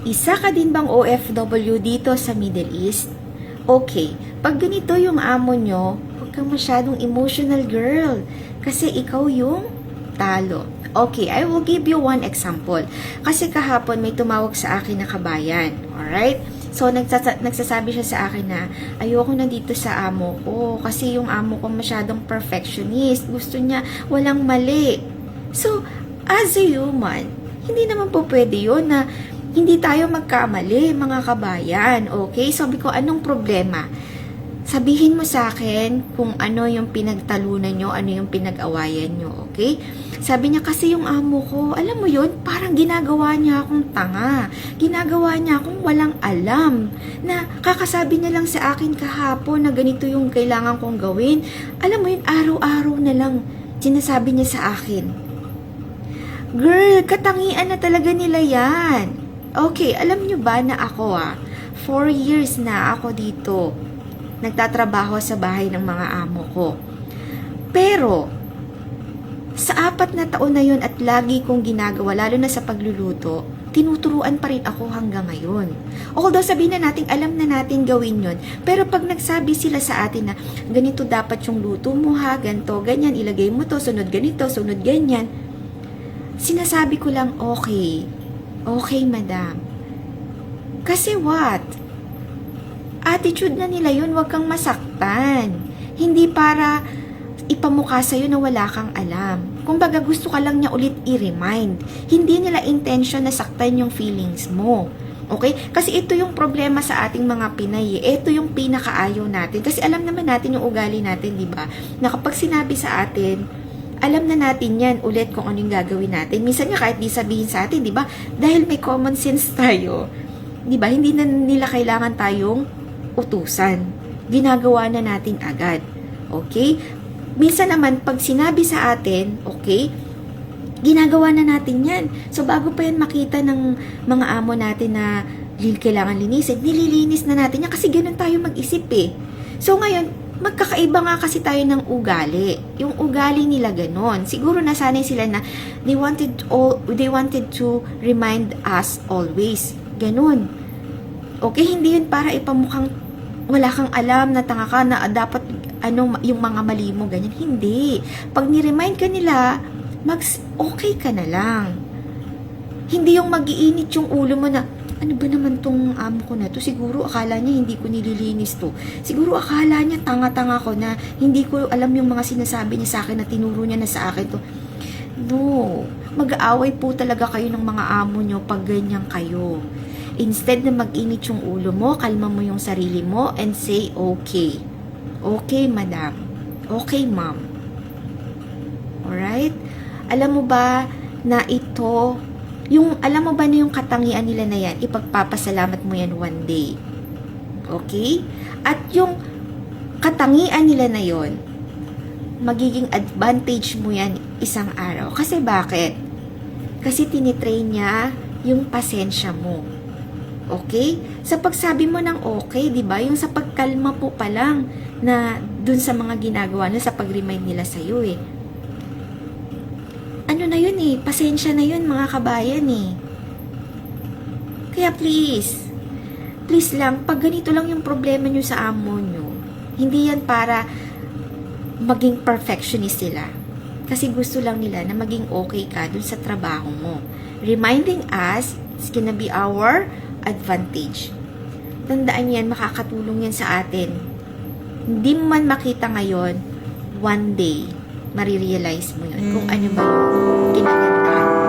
Isa ka din bang OFW dito sa Middle East? Okay, pag ganito yung amo nyo, huwag kang masyadong emotional girl. Kasi ikaw yung talo. Okay, I will give you one example. Kasi kahapon may tumawag sa akin na kabayan. Alright? So, nagsasabi siya sa akin na ayoko na dito sa amo ko kasi yung amo ko masyadong perfectionist. Gusto niya walang mali. So, as a human, hindi naman po pwede yun na hindi tayo magkamali, mga kabayan. Okay? Sabi ko, anong problema? Sabihin mo sa akin kung ano yung pinagtalunan nyo, ano yung pinag-awayan nyo. Okay? Sabi niya kasi yung amo ko, alam mo yun, parang ginagawa niya akong tanga. Ginagawa niya akong walang alam. Na kakasabi niya lang sa akin kahapon na ganito yung kailangan kong gawin. Alam mo yun, araw-araw na lang sinasabi niya sa akin. Girl, katangian na talaga nila yan. Okay, alam niyo ba na ako 4 years na ako dito. Nagtatrabaho sa bahay ng mga amo ko. Pero, sa 4 na taon na yun at lagi kong ginagawa, lalo na sa pagluluto, tinuturuan pa rin ako hanggang ngayon. Although sabihin na natin, alam na natin gawin yun. Pero pag nagsabi sila sa atin na ganito dapat yung luto mo ganito, ganyan, ilagay mo to, sunod ganito, sunod ganyan, sinasabi ko lang, okay. Okay, madam. Kasi what? Attitude na nila yun, wag kang masaktan. Hindi para ipamukha sa'yo na wala kang alam. Kumbaga gusto ka lang niya ulit i-remind. Hindi nila intention na saktan yung feelings mo. Okay? Kasi ito yung problema sa ating mga Pinay. Ito yung pinakaayaw natin. Kasi alam naman natin yung ugali natin, di ba? Na kapag sinabi sa atin, alam na natin yan ulit kung ano yung gagawin natin. Minsan nga kahit di sabihin sa atin, di ba? Dahil may common sense tayo. Di ba? Hindi na nila kailangan tayong utusan. Ginagawa na natin agad. Okay? Minsan naman, pag sinabi sa atin, okay, ginagawa na natin yan. So, bago pa yan makita ng mga amo natin na kailangan linisin, nililinis na natin yan kasi ganun tayo mag-isip eh. So, ngayon, magkakaiba nga kasi tayo ng ugali. Yung ugali nila ganon. Siguro nasanay sila na they wanted to remind us always. Ganon. Okay, hindi yun para ipamukhang wala kang alam na tanga ka na dapat yung mga mali mo, ganyan. Hindi. Pag ni-remind ka nila, okay ka na lang. Hindi yung mag-iinit yung ulo mo na, ano ba naman tong amo ko na to? Siguro akala niya hindi ko nililinis to. Siguro akala niya tanga-tanga ko na hindi ko alam yung mga sinasabi niya sa akin na tinuro niya na sa akin to. No. Mag-aaway po talaga kayo ng mga amo nyo pag ganyan kayo. Instead na mag-init yung ulo mo, kalma mo yung sarili mo and say, okay. Okay, madam. Okay, ma'am. Alright? Alam mo ba na ito, alam mo ba na yung katangian nila na yan, ipagpapasalamat mo yan one day. Okay? At yung katangian nila na yon, magiging advantage mo yan isang araw. Kasi bakit? Kasi tinitrain niya yung pasensya mo. Okay? Sa pagsabi mo ng okay, di ba? Yung sa pagkalma po pa lang na dun sa mga ginagawa na sa pag-remind nila sa'yo eh. Ano na yun eh? Pasensya na yun mga kabayan eh. Kaya please lang, pag ganito lang yung problema nyo sa amo nyo, hindi yan para maging perfectionist sila. Kasi gusto lang nila na maging okay ka dun sa trabaho mo. Reminding us, it's gonna be our advantage. Tandaan yan, makakatulong yan sa atin. Hindi mo man makita ngayon, one day, marirealize mo yun kung ano ba yung kinagandaan.